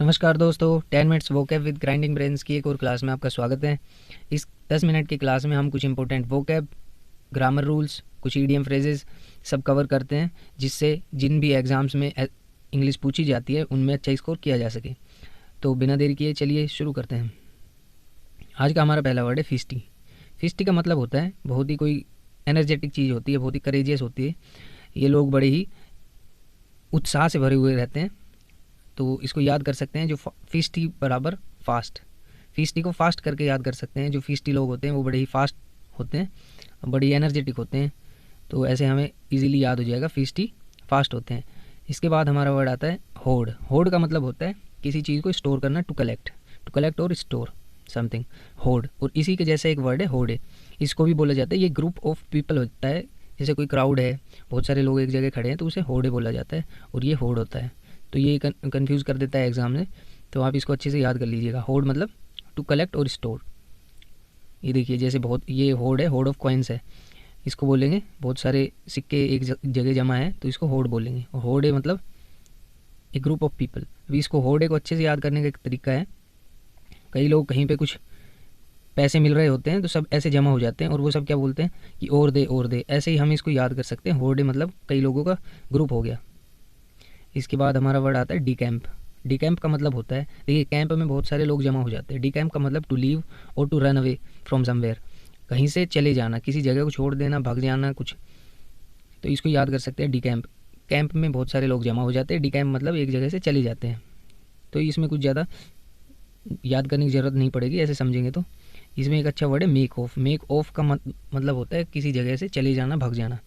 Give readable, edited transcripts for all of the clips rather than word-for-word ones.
नमस्कार दोस्तों, 10 minutes vocab with grinding brains की एक और क्लास में आपका स्वागत है। इस 10 मिनट की क्लास में हम कुछ इंपॉर्टेंट वोकैब, ग्रामर रूल्स, कुछ ईडियम फ्रेजेस सब कवर करते हैं, जिससे जिन भी एग्ज़ाम्स में इंग्लिश पूछी जाती है उनमें अच्छा स्कोर किया जा सके। तो बिना देरी किए चलिए शुरू करते हैं। आज का हमारा पहला वर्ड है फीस्टी। फीस्टी का मतलब होता है बहुत ही कोई एनर्जेटिक चीज़ होती है, बहुत ही करेजियस होती है। ये लोग बड़े ही उत्साह से भरे हुए रहते हैं। तो इसको याद कर सकते हैं, जो फीस्टी बराबर फास्ट। फीस्टी को फास्ट करके याद कर सकते हैं। जो फीस्टी लोग होते हैं वो बड़े ही फास्ट होते हैं, बड़ी एनर्जेटिक होते हैं। तो ऐसे हमें इजीली याद हो जाएगा, फीस्टी फास्ट होते हैं। इसके बाद हमारा वर्ड आता है होड़। होड़ का मतलब होता है किसी चीज़ को स्टोर करना, टू कलेक्ट और स्टोर समथिंग, होड़। और इसी के जैसे एक वर्ड है होड़े। इसको भी बोला जाता है, ये ग्रुप ऑफ पीपल होता है। जैसे कोई क्राउड है, बहुत सारे लोग एक जगह खड़े हैं, तो उसे होड़े बोला जाता है और ये होड़ होता है। तो ये कंफ्यूज कर देता है एग्ज़ाम में, तो आप इसको अच्छे से याद कर लीजिएगा। होड़ मतलब टू कलेक्ट और स्टोर। ये देखिए, जैसे बहुत ये होड़ है, होड़ ऑफ कॉइन्स है, इसको बोलेंगे बहुत सारे सिक्के एक जगह जमा है तो इसको होड़ बोलेंगे। और होड़े मतलब एक ग्रुप ऑफ पीपल। अभी इसको होड़े को अच्छे से याद करने का एक तरीका है। कई लोग कहीं पे कुछ पैसे मिल रहे होते हैं तो सब ऐसे जमा हो जाते हैं और वो सब क्या बोलते हैं कि और दे। ऐसे ही हम इसको याद कर सकते हैं। होड़े मतलब कई लोगों का ग्रुप हो गया। इसके बाद हमारा वर्ड आता है डी कैंप। डी कैंप का मतलब होता है, देखिए कैंप में बहुत सारे लोग जमा हो जाते हैं। डी कैंप का मतलब टू लीव और to run away from somewhere, कहीं से चले जाना, किसी जगह को छोड़ देना, भाग जाना कुछ। तो इसको याद कर सकते हैं डी कैंप। कैंप में बहुत सारे लोग जमा हो जाते हैं, डी कैंप मतलब एक जगह से चले जाते हैं। तो इसमें कुछ ज़्यादा याद करने की ज़रूरत नहीं पड़ेगी, ऐसे समझेंगे तो। इसमें एक अच्छा वर्ड है मेक ऑफ। मेक ऑफ का मतलब होता है किसी जगह से चले जाना, भाग जाना।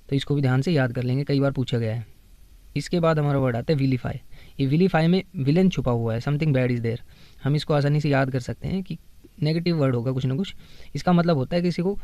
तो इसको भी ध्यान से याद कर लेंगे, कई बार पूछा गया है। इसके बाद हमारा वर्ड आता है विलीफाई। ये विलीफाई में विलन छुपा हुआ है, समथिंग बैड इज़ देयर। हम इसको आसानी से याद कर सकते हैं कि नेगेटिव वर्ड होगा कुछ ना कुछ। इसका मतलब होता है किसी को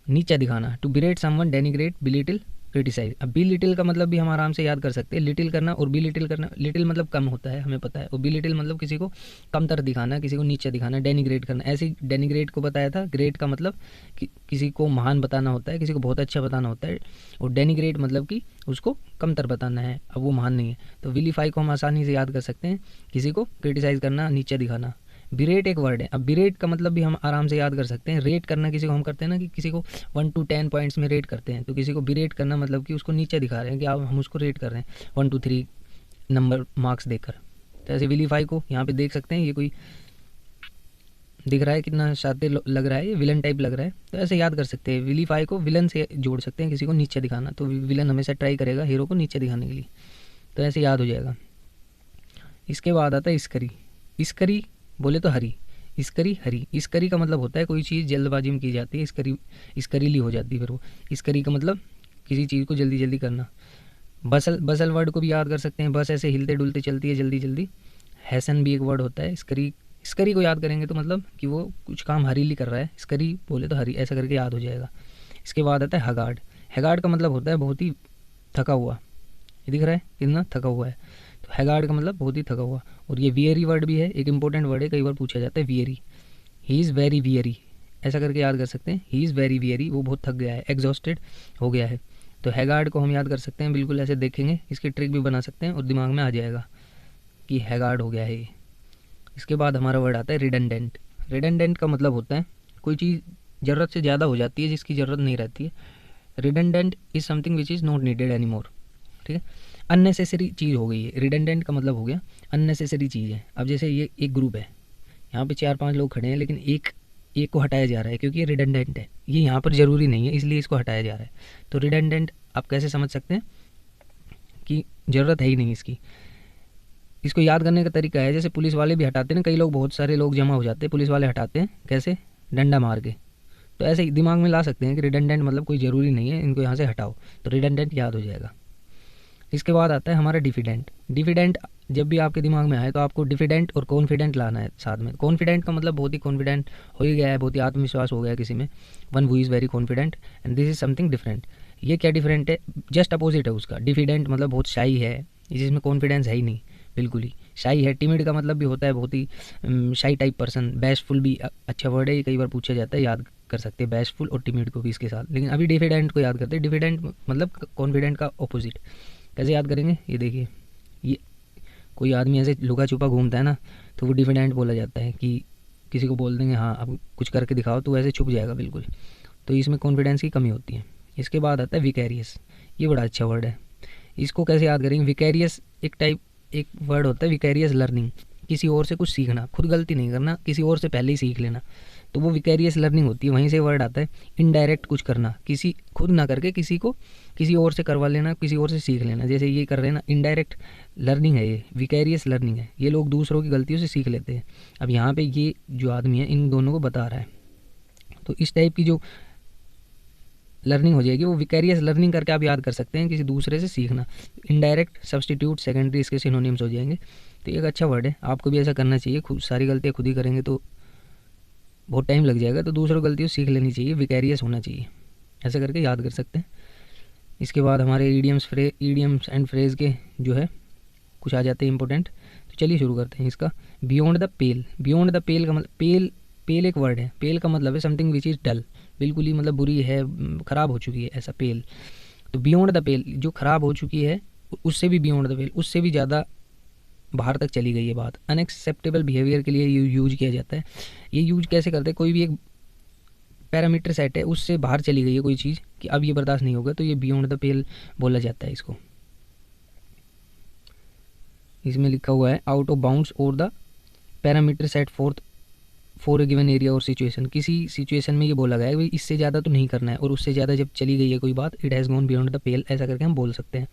नीचा दिखाना, to berate someone, denigrate, belittle, criticise. अब बी लिटिल का मतलब भी हम आराम से याद कर सकते हैं, लिटिल करना और बी लिटिल करना। लिटिल मतलब कम होता है, हमें पता है, और बी लिटिल मतलब किसी को कमतर दिखाना, किसी को नीचा दिखाना, डेनिग्रेट करना। ऐसे ही डेनिग्रेट को बताया था, ग्रेट का मतलब कि किसी को महान बताना होता है, किसी को बहुत अच्छा बताना होता है, और डेनिग्रेट मतलब कि उसको कमतर बताना है, अब वो महान नहीं है। तो विलीफाई को हम आसानी से याद कर सकते हैं, किसी को क्रिटिसाइज़ करना, नीचा दिखाना। बिरेट एक वर्ड है। अब बिरेट का मतलब भी हम आराम से याद कर सकते हैं, रेट करना किसी को। हम करते हैं ना कि किसी को 1 to 10 पॉइंट्स में रेट करते हैं, तो किसी को बिरेट करना मतलब कि उसको नीचे दिखा रहे हैं कि आप हम उसको रेट कर रहे हैं 1 to 3 नंबर मार्क्स देकर। तो ऐसे विलीफाई को यहाँ पे देख सकते हैं, ये कोई दिख रहा है कितना शातिर लग रहा है, ये विलन टाइप लग रहा है, तो ऐसे याद कर सकते हैं। विलीफाई को विलन से जोड़ सकते हैं, किसी को नीचे दिखाना, तो विलन हमेशा ट्राई करेगा हीरो को नीचे दिखाने के लिए, तो ऐसे याद हो जाएगा। इसके बाद आता है इस्करी। इस्करी बोले तो हरी, इस्करी हरी। इस्करी का मतलब होता है कोई चीज़ जल्दबाजी में की जाती है, इस्करी इस्करीली हो जाती है फिर वो। इस्करी का मतलब किसी चीज़ को जल्दी जल्दी करना। बसल, बसल वर्ड को भी याद कर सकते हैं, बस ऐसे हिलते डुलते चलती है जल्दी जल्दी। हैसन भी एक वर्ड होता है। इस्करी, इस्करी को याद करेंगे तो मतलब कि वो कुछ काम हरीली कर रहा है, इस्करी बोले तो हरी, ऐसा करके याद हो जाएगा। इसके बाद आता है हगार्ड। हैगार्ड का मतलब होता है बहुत ही थका हुआ। ये दिख रहा है कितना थका हुआ है, तो हैगार्ड का मतलब बहुत ही थका हुआ। और ये वियरी वर्ड भी है, एक इंपॉर्टेंट वर्ड है, कई बार पूछा जाता है weary. He is very weary, ऐसा करके याद कर सकते हैं, ही इज़ वेरी वियरी, वो बहुत थक गया है, एग्जॉस्टेड हो गया है। तो हैगार्ड को हम याद कर सकते हैं, बिल्कुल ऐसे देखेंगे, इसकी ट्रिक भी बना सकते हैं और दिमाग में आ जाएगा कि हैगार्ड हो गया है ये। इसके बाद हमारा वर्ड आता है रिडंडेंट। रिडंडेंट का मतलब होता है कोई चीज़ ज़रूरत से ज़्यादा हो जाती है, जिसकी ज़रूरत नहीं रहती है। Redundant is something which is not needed any more, ठीक है। अननेसेसरी चीज़ हो गई है, रिडंडेंट का मतलब हो गया अननेसेसरी चीज़ है। अब जैसे ये एक ग्रुप है, यहाँ पे 4-5 लोग खड़े हैं, लेकिन एक एक को हटाया जा रहा है क्योंकि ये रिडंडेंट है, ये यहाँ पर ज़रूरी नहीं है, इसलिए इसको हटाया जा रहा है। तो रिडंडेंट आप कैसे समझ सकते हैं कि ज़रूरत है ही नहीं इसकी। इसको याद करने का तरीका है, जैसे पुलिस वाले भी हटाते हैं, कई लोग बहुत सारे लोग जमा हो जाते हैं, पुलिस वाले हटाते हैं कैसे, डंडा मार के। तो ऐसे ही दिमाग में ला सकते हैं कि रिडंडेंट मतलब कोई ज़रूरी नहीं है, इनको यहाँ से हटाओ, तो रिडंडेंट याद हो जाएगा। इसके बाद आता है हमारा डिफिडेंट। डिफिडेंट जब भी आपके दिमाग में आए तो आपको डिफिडेंट और कॉन्फिडेंट लाना है साथ में। कॉन्फिडेंट का मतलब बहुत ही कॉन्फिडेंट हो ही गया है, बहुत ही आत्मविश्वास हो गया किसी में, one who is very confident, and this is something different. ये क्या डिफरेंट है, जस्ट अपोजिट है उसका। डिफिडेंट मतलब बहुत शाई है, जिसमें कॉन्फिडेंस है ही नहीं, बिल्कुल ही शाई है। टिमिड का मतलब भी होता है बहुत ही शाई टाइप पर्सन। बैशफुल भी अच्छा वर्ड है, ये कई बार पूछा जाता है, याद कर सकते हैं बैशफुल और टिमिड को भी इसके साथ। लेकिन अभी डिफिडेंट को याद करते हैं। डिफिडेंट मतलब कॉन्फिडेंट का ऑपोजिट। कैसे याद करेंगे, ये देखिए, ये कोई आदमी ऐसे लुका छुपा घूमता है ना, तो वो डिफिडेंट बोला जाता है कि किसी को बोल देंगे हाँ अब कुछ करके दिखाओ, तो ऐसे छुप जाएगा बिल्कुल। तो इसमें कॉन्फिडेंस की कमी होती है। इसके बाद आता है विकैरियस। ये बड़ा अच्छा वर्ड है, इसको कैसे याद करेंगे? विकैरियस एक वर्ड होता है विकैरियस लर्निंग, किसी और से कुछ सीखना, खुद गलती नहीं करना, किसी और से पहले ही सीख लेना, तो वो विकैरियस लर्निंग होती है। वहीं से वर्ड आता है इनडायरेक्ट कुछ करना, किसी खुद ना करके किसी को किसी और से करवा लेना, किसी और से सीख लेना, जैसे ये कर रहे हैं ना, इनडायरेक्ट लर्निंग है, ये विकैरियस लर्निंग है। ये लोग दूसरों की गलतियों से सीख लेते हैं। अब यहाँ पे ये जो आदमी है इन दोनों को बता रहा है, तो इस टाइप की जो लर्निंग हो जाएगी वो विकैरियस लर्निंग करके आप याद कर सकते हैं, किसी दूसरे से सीखना। इनडायरेक्ट, सब्सटीट्यूट, सेकेंडरी इसके सिनोनिम्स हो जाएंगे। तो एक अच्छा वर्ड है, आपको भी ऐसा करना चाहिए। खुद सारी गलतियाँ खुद ही करेंगे तो बहुत टाइम लग जाएगा, तो दूसरों गलतियों सीख लेनी चाहिए, विकैरियस होना चाहिए, ऐसा करके याद कर सकते हैं। इसके बाद हमारे ईडियम्स एंड फ्रेज के जो है कुछ आ जाते हैं इंपॉर्टेंट। तो चलिए शुरू करते हैं इसका। Beyond the pail. Beyond the पेल का मतलब पेल एक वर्ड है। पेल का मतलब है समथिंग विच इज़ डल, बिल्कुल ही मतलब बुरी है, ख़राब हो चुकी है, ऐसा पेल। तो बियॉन्ड द पेल जो ख़राब हो चुकी है, उससे भी बियॉन्ड द पेल, उससे भी ज़्यादा बाहर तक चली गई ये बात। अनएक्सेप्टेबल बिहेवियर के लिए यूज किया जाता है। ये यूज कैसे करते हैं? कोई भी एक पैरामीटर सेट है, उससे बाहर चली गई है कोई चीज़ कि अब ये बर्दाश्त नहीं होगा, तो ये बियॉन्ड द पेल बोला जाता है इसको। इसमें लिखा हुआ है आउट ऑफ बाउंड्स और the parameter set fourth for a given area और सिचुएशन। किसी सिचुएशन में ये बोला गया है कि इससे ज़्यादा तो नहीं करना है, और उससे ज़्यादा जब चली गई है कोई बात, it has gone beyond the pale, ऐसा करके हम बोल सकते हैं।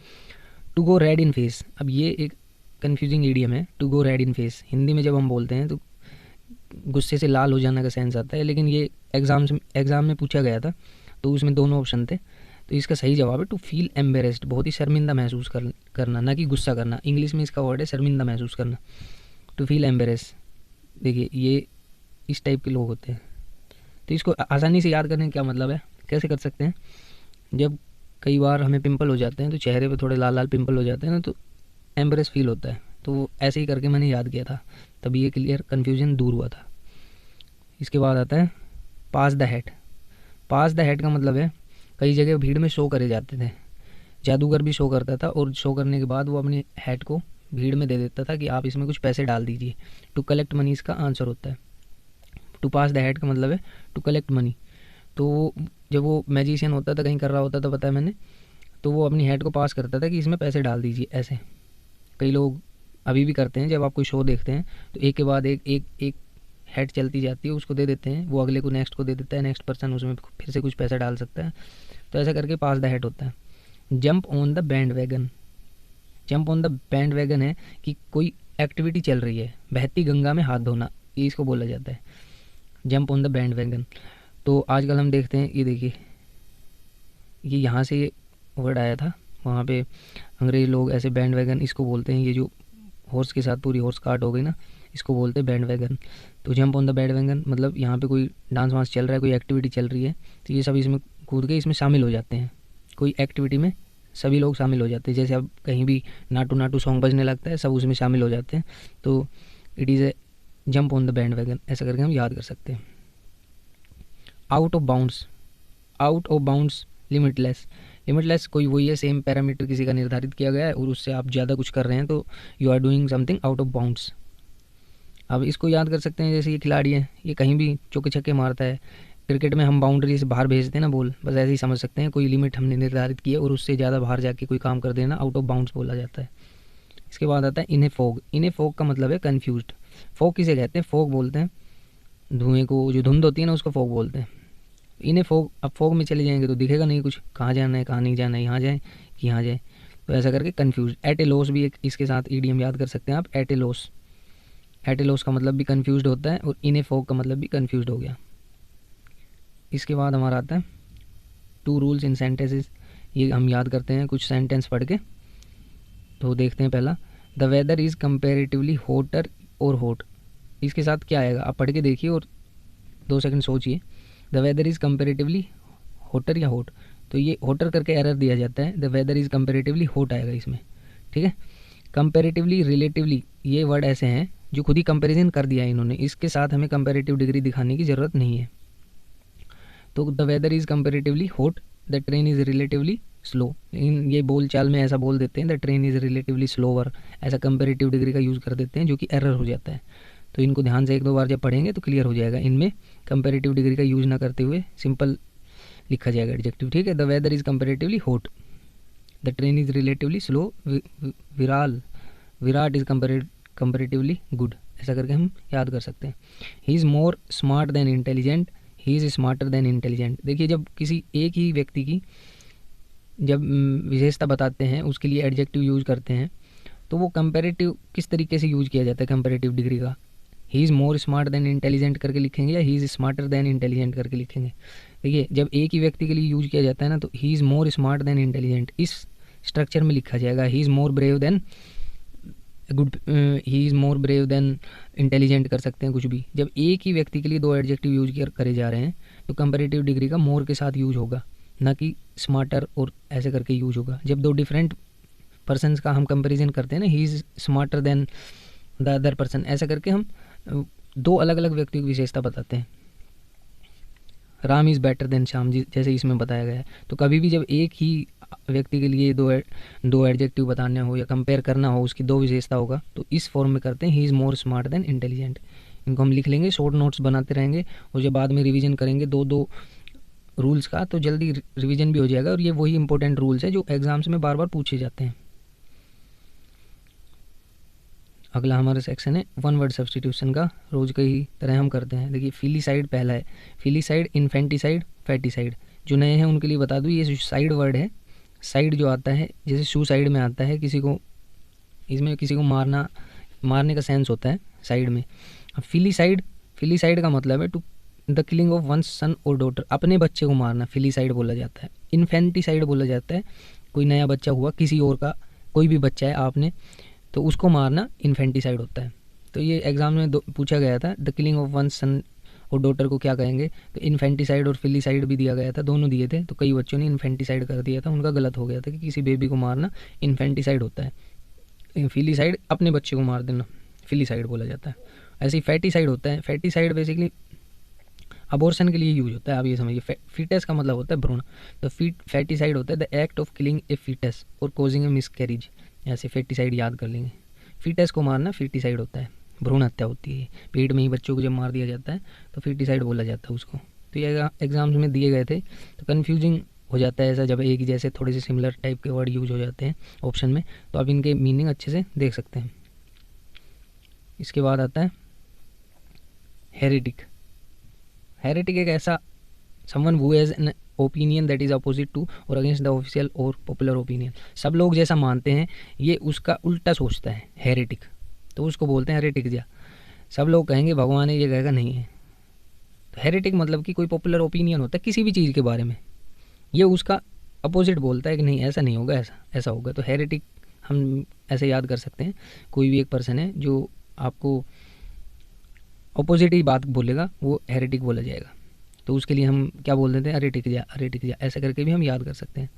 To go red in face. अब ये एक कन्फ्यूजिंग ईडियम है, to go red in face. Hindi में जब हम बोलते हैं तो गुस्से से लाल हो जाने का सेंस आता है, लेकिन ये एग्ज़ाम में पूछा गया था, तो उसमें दोनों ऑप्शन थे। तो इसका सही जवाब है टू फील एम्बेरेस्ड, बहुत ही शर्मिंदा महसूस करना, ना कि गुस्सा करना। इंग्लिश में इसका वर्ड है शर्मिंदा महसूस करना, टू फील एम्बेरेस। देखिए ये इस टाइप के लोग होते हैं। तो इसको आसानी से याद करने का क्या मतलब है, कैसे कर सकते हैं? जब कई बार हमें पिंपल हो जाते हैं, तो चेहरे पे थोड़े लाल लाल पिंपल हो जाते हैं ना, तो एम्बेरेस फील होता है। तो ऐसे ही करके मैंने याद किया था, तभी ये क्लियर कन्फ्यूजन दूर हुआ था। इसके बाद आता है pass the head. Pass the head का मतलब है कई जगह भीड़ में शो करे जाते थे, जादूगर भी शो करता था, और शो करने के बाद वो अपनी हेड को भीड़ में दे देता था कि आप इसमें कुछ पैसे डाल दीजिए। टू कलेक्ट मनी इसका आंसर होता है। टू पास द हेड का मतलब है टू कलेक्ट मनी। तो जब वो मैजिशियन होता था, कहीं कर रहा होता था, पता है मैंने, तो वो अपनी हेड को पास करता था कि इसमें पैसे डाल दीजिए। ऐसे कई लोग अभी भी करते हैं, जब आप कोई शो देखते हैं तो एक के बाद एक हेड चलती जाती है, उसको दे देते हैं, वो अगले को नेक्स्ट को दे देता है, नेक्स्ट पर्सन उसमें फिर से कुछ पैसा डाल सकता है। तो ऐसा करके पास द हेड होता है। Jump on the band wagon. Jump on the band wagon है कि कोई एक्टिविटी चल रही है, बहती गंगा में हाथ धोना, ये इसको बोला जाता है, jump on the band wagon. तो आजकल हम देखते हैं, ये देखिए, ये यहाँ से वर्ड आया था, वहाँ पे अंग्रेज लोग ऐसे बैंड वैगन इसको बोलते हैं। ये जो हॉर्स के साथ पूरी हॉर्स कार्ट हो गई ना, इसको बोलते हैं बैंड वैगन। तो jump on the band wagon मतलब यहाँ पे कोई डांस वांस चल रहा है, कोई एक्टिविटी चल रही है, तो ये सब इसमें कूद के इसमें शामिल हो जाते हैं। कोई एक्टिविटी में सभी लोग शामिल हो जाते हैं, जैसे अब कहीं भी नाटू नाटू सॉन्ग बजने लगता है, सब उसमें शामिल हो जाते हैं। तो it is a jump on the band wagon, ऐसा करके हम याद कर सकते हैं। Out of bounds. Out of bounds limitless. Limitless कोई वही है, सेम पैरामीटर किसी का निर्धारित किया गया है और उससे आप ज़्यादा कुछ कर रहे हैं, तो you are doing something out of bounds. अब इसको याद कर सकते हैं, जैसे ये खिलाड़ी है, ये कहीं भी चौके छक्के मारता है। क्रिकेट में हम बाउंड्री से बाहर भेजते हैं ना बॉल, बस ऐसे ही समझ सकते हैं, कोई लिमिट हमने निर्धारित की है और उससे ज़्यादा बाहर जाके कोई काम कर देना आउट ऑफ बाउंड्स बोला जाता है। इसके बाद आता है इन ए फॉग। इन ए फॉग का मतलब है कन्फ्यूज्ड। फॉग किसे कहते हैं? फॉग बोलते हैं धुएँ को, जो धुंध होती है ना, उसको फॉग बोलते हैं। इन्हें फॉग, अब फॉग में चले जाएंगे तो दिखेगा नहीं कुछ, कहाँ जाना है कहाँ नहीं जाना है, यहाँ जाए कि यहाँ जाए, तो ऐसा करके कन्फ्यूज। एट ए लॉस भी एक इसके साथ ईडियम याद कर सकते हैं आप, एट ए लॉस। एट ए लॉस का मतलब भी कन्फ्यूज्ड होता है, और इन ए फॉग का मतलब भी कन्फ्यूज्ड हो गया। इसके बाद हमारा आता है टू रूल्स इन सेंटेंसेस। ये हम याद करते हैं कुछ सेंटेंस पढ़ के। तो देखते हैं पहला, the weather is comparatively hotter और हॉट। इसके साथ क्या आएगा आप पढ़ के देखिए और 2 सेकंड सोचिए। The weather is comparatively hotter या हॉट, तो ये हॉटर करके एरर दिया जाता है, the weather is comparatively hot आएगा इसमें, ठीक है। कंपेरेटिवली, रिलेटिवली, ये वर्ड ऐसे हैं जो खुद ही कंपैरिजन कर दिया है इन्होंने, इसके साथ हमें कंपेरेटिव डिग्री दिखाने की ज़रूरत नहीं है। तो the weather is comparatively hot, the train is relatively slow. इन ये बोल चाल में ऐसा बोल देते हैं the train is relatively slower, ऐसा कंपेरेटिव डिग्री का यूज़ कर देते हैं जो कि एरर हो जाता है। तो इनको ध्यान से एक दो बार जब पढ़ेंगे तो क्लियर हो जाएगा। इनमें कंपेरेटिव डिग्री का यूज़ ना करते हुए सिंपल लिखा जाएगा एडजेक्टिव, ठीक है। The weather is comparatively hot, the train is relatively slow, Virat is comparatively good, ऐसा करके हम याद कर सकते हैं। He is more smart than intelligent, he is smarter than intelligent. देखिए जब किसी एक ही व्यक्ति की जब विशेषता बताते हैं उसके लिए एडजेक्टिव यूज़ करते हैं तो वो कंपेरेटिव किस तरीके से यूज़ किया जाता है कंपेरेटिव डिग्री का। ही is more smart than intelligent करके लिखेंगे या ही इज़ स्मार्टर देन इंटेलिजेंट करके लिखेंगे। देखिए जब एक ही व्यक्ति के लिए यूज़ किया जाता है ना तो he is more smart than intelligent इस स्ट्रक्चर में लिखा जाएगा। He is more brave than good, he is more brave than intelligent कर सकते हैं कुछ भी। जब एक ही व्यक्ति के लिए दो एडजेक्टिव यूज करे जा रहे हैं तो कंपेरेटिव डिग्री का मोर के साथ यूज होगा, ना कि स्मार्टर और ऐसे करके यूज होगा। जब दो डिफरेंट पर्सनस का हम कंपैरिजन करते हैं ना, ही is smarter then the other person, ऐसा करके हम दो अलग अलग व्यक्तियों की विशेषता बताते हैं। Ram is better than Shyam, जैसे इसमें बताया गया है। तो कभी भी जब एक ही व्यक्ति के लिए दो एडजेक्टिव बताने हो या कंपेयर करना हो, उसकी दो विशेषता होगा, तो इस फॉर्म में करते हैं he is more smart than intelligent. इनको हम लिख लेंगे, शॉर्ट नोट्स बनाते रहेंगे और जब बाद में रिवीजन करेंगे दो दो रूल्स का तो जल्दी रिवीजन भी हो जाएगा। और ये वही इंपॉर्टेंट रूल्स है जो एग्जाम्स में बार बार पूछे जाते हैं। अगला हमारा सेक्शन है वन वर्ड सब्सटीट्यूशन का, रोज़ की तरह हम करते हैं। देखिए फिलीसाइड पहला है, फिलीसाइड, इन्फेंटिसाइड, फैटिसाइड। जो नए हैं उनके लिए बता दूँ ये साइड वर्ड है। साइड जो आता है जैसे सुसाइड में आता है, किसी को इसमें किसी को मारने का सेंस होता है साइड में। अब फिलीसाइड का मतलब है to the killing of one son और डॉटर, अपने बच्चे को मारना फिलीसाइड बोला जाता है। इन्फेंटिसाइड बोला जाता है कोई नया बच्चा हुआ किसी और का, कोई भी बच्चा है आपने तो उसको मारना इन्फेंटिसाइड होता है। तो ये एग्जाम में पूछा गया था the killing of one son और डॉटर को क्या कहेंगे, तो इन्फेंटिसाइड और फिलीसाइड भी दिया गया था, दोनों दिए थे। तो कई बच्चों ने इन्फेंटिसाइड कर दिया था, उनका गलत हो गया था कि किसी बेबी को मारना इन्फेंटिसाइड होता है, फिलीसाइड अपने बच्चे को मार देना फिलीसाइड बोला जाता है। ऐसे ही फैटिसाइड होता है, फैटिसाइड बेसिकली अबॉर्शन के लिए यूज होता है। आप ये समझिए फीटस का मतलब होता है भ्रूण, तो फैटिसाइड होता है the act of killing a foetus और कोजिंग ए मिसकैरेज, ऐसे फैटिसाइड याद कर लेंगे। फीटस को मारना फीटिसाइड होता है, भ्रूण हत्या होती है, पेट में ही बच्चों को जब मार दिया जाता है तो फीटिसाइड बोला जाता है उसको। तो ये एग्जाम्स में दिए गए थे तो कन्फ्यूजिंग हो जाता है ऐसा जब एक ही जैसे थोड़े से सिमिलर टाइप के वर्ड यूज हो जाते हैं ऑप्शन में, तो आप इनके मीनिंग अच्छे से देख सकते हैं। इसके बाद आता है हेरेटिक। हेरेटिक एक ऐसा someone who has an opinion that is opposite to और अगेंस्ट द ऑफिशियल और पॉपुलर ओपिनियन। सब लोग जैसा मानते हैं ये उसका उल्टा सोचता है हेरेटिक, तो उसको बोलते हैं हेरेटिक। जा सब लोग कहेंगे भगवान है, ये कहेगा नहीं है। तो हेरेटिक मतलब कि कोई पॉपुलर ओपिनियन होता है किसी भी चीज़ के बारे में, ये उसका अपोजिट बोलता है कि नहीं ऐसा नहीं होगा, ऐसा होगा। तो हेरेटिक हम ऐसे याद कर सकते हैं, कोई भी एक पर्सन है जो आपको अपोजिट ही बात बोलेगा वो हेरेटिक बोला जाएगा। तो उसके लिए हम क्या बोल देते हैं अरेटिक जा, ऐसा करके भी हम याद कर सकते हैं।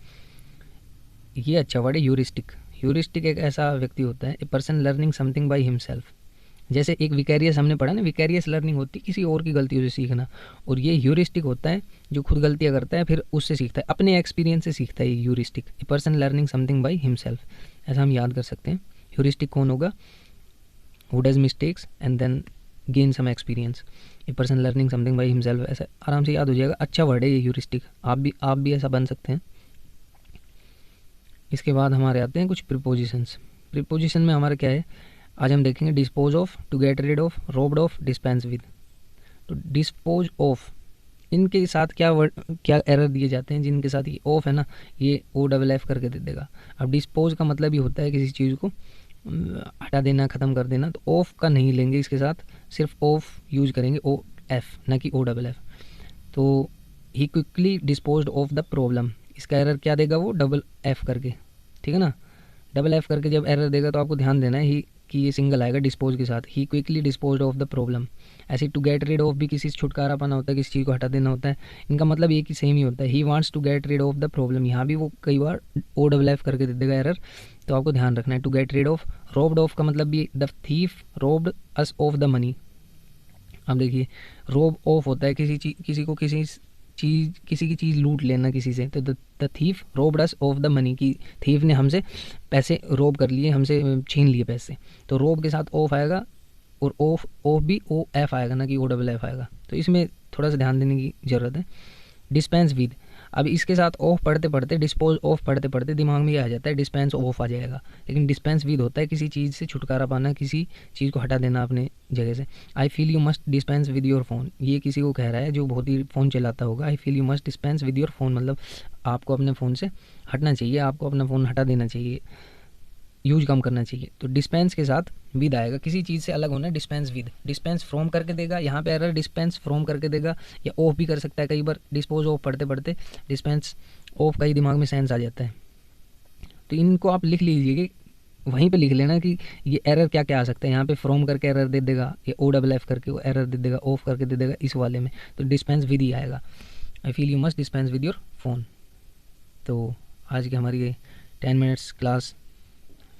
ये अच्छा वर्ड है ह्यूरिस्टिक। ह्यूरिस्टिक एक ऐसा व्यक्ति होता है ए person learning something by himself. जैसे एक विकैरियस हमने पढ़ा ना, विकैरियस लर्निंग होती है किसी और की गलतियों से सीखना, और ये ह्यूरिस्टिक होता है जो खुद गलतियाँ करता है फिर उससे सीखता है, अपने एक्सपीरियंस से सीखता है। Heuristic a person learning something by himself, ऐसा हम याद कर सकते हैं। ह्यूरिस्टिक कौन होगा, who does mistakes and then gain some experience. A person learning something by himself, ऐसा आराम से याद हो जाएगा। अच्छा वर्ड है ये ह्यूरिस्टिक, आप भी ऐसा बन सकते हैं। इसके बाद हमारे आते हैं कुछ प्रीपोजिशंस। प्रीपोजिशन में हमारा क्या है, आज हम देखेंगे dispose of, to get rid of, robbed of, dispense with. तो डिस्पोज ऑफ, इनके साथ क्या एरर दिए जाते हैं, जिनके साथ ये ऑफ है ना, ये OFF करके दे देगा। अब डिस्पोज का मतलब ये होता है किसी चीज़ को हटा देना, ख़त्म कर देना, तो ऑफ का नहीं लेंगे, इसके साथ सिर्फ ऑफ यूज करेंगे, OF ना कि OFF। तो he quickly disposed of the problem, इसका एरर क्या देगा वो FF करके, ठीक है ना। FF करके जब एरर देगा तो आपको ध्यान देना है ही कि ये सिंगल आएगा डिस्पोज के साथ। He quickly disposed of the problem. ऐसे टू गेट रिड ऑफ भी किसी से छुटकारा पाना होता है, किसी चीज़ को हटा देना होता है, इनका मतलब एक ही सेम ही होता है। He wants to get rid of the problem, यहाँ भी वो कई बार OFF करके दे देगा एरर, तो आपको ध्यान रखना है। To get rid of, robbed of का मतलब भी the thief robbed us of the money. अब देखिए रोब ऑफ होता है किसी को किसी किसी की चीज़ लूट लेना किसी से, तो the thief robbed us of the money, की थीफ ने हमसे पैसे रोब कर लिए, हमसे छीन लिए पैसे। तो रोब के साथ ऑफ आएगा, और ऑफ भी ओ एफ आएगा, ना कि ओ डबल एफ आएगा। तो इसमें थोड़ा सा ध्यान देने की ज़रूरत है। डिस्पेंस विद, अब इसके साथ ऑफ पढ़ते पढ़ते, डिस्पोज ऑफ पढ़ते पढ़ते दिमाग में ये आ जाता है डिस्पेंस ऑफ आ जाएगा, लेकिन डिस्पेंस विद होता है किसी चीज़ से छुटकारा पाना, किसी चीज़ को हटा देना अपने जगह से। I feel you must dispense with your phone, ये किसी को कह रहा है जो बहुत ही फ़ोन चलाता होगा। I feel you must dispense with your phone, मतलब आपको अपने फ़ोन से हटना चाहिए, आपको अपना फ़ोन हटा देना चाहिए, यूज कम करना चाहिए। तो डिस्पेंस के साथ विद आएगा, किसी चीज़ से अलग होना, डिस्पेंस विद। डिस्पेंस फ्रॉम करके देगा, यहाँ पे एरर डिस्पेंस फ्रॉम करके देगा, या ऑफ भी कर सकता है कई बार, डिस्पोज ऑफ पढ़ते पढ़ते डिस्पेंस ऑफ का ही दिमाग में सेंस आ जाता है। तो इनको आप लिख लीजिए, कि वहीं पे लिख लेना कि ये एरर क्या क्या आ सकता है। यहाँ पे फ्रॉम करके एरर दे देगा, ये ओ डबल एफ करके वो एरर दे देगा, ऑफ करके दे देगा, इस वाले में तो डिस्पेंस विद ही आएगा। I feel you must dispense with your phone. तो आज की हमारी ये 10 मिनट्स क्लास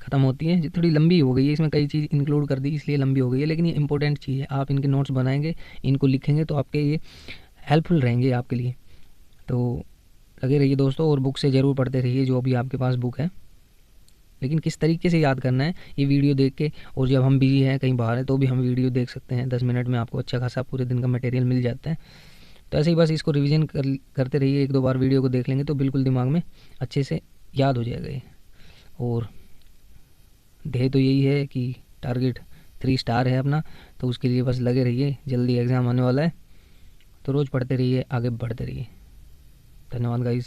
ख़त्म होती है, जो थोड़ी लंबी हो गई है, इसमें कई चीज़ इंक्लूड कर दी इसलिए लंबी हो गई है, लेकिन ये इंपॉर्टेंट चीज़ है। आप इनके नोट्स बनाएंगे, इनको लिखेंगे, तो आपके ये हेल्पफुल रहेंगे आपके लिए। तो लगे रहिए दोस्तों, और बुक से ज़रूर पढ़ते रहिए जो भी आपके पास बुक है। लेकिन किस तरीके से याद करना है ये वीडियो देख के, और जब हम बिजी हैं कहीं बाहर है तो भी हम वीडियो देख सकते हैं, 10 मिनट में आपको अच्छा खासा पूरे दिन का मटेरियल मिल जाता है। तो ऐसे ही बस इसको रिवीजन करते रहिए, 1-2 बार वीडियो को देख लेंगे तो बिल्कुल दिमाग में अच्छे से याद हो जाएगा ये। और ध्येय तो यही है कि टारगेट 3 स्टार है अपना, तो उसके लिए बस लगे रहिए, जल्दी एग्ज़ाम आने वाला है। तो रोज़ पढ़ते रहिए, आगे बढ़ते रहिए। धन्यवाद गाइस।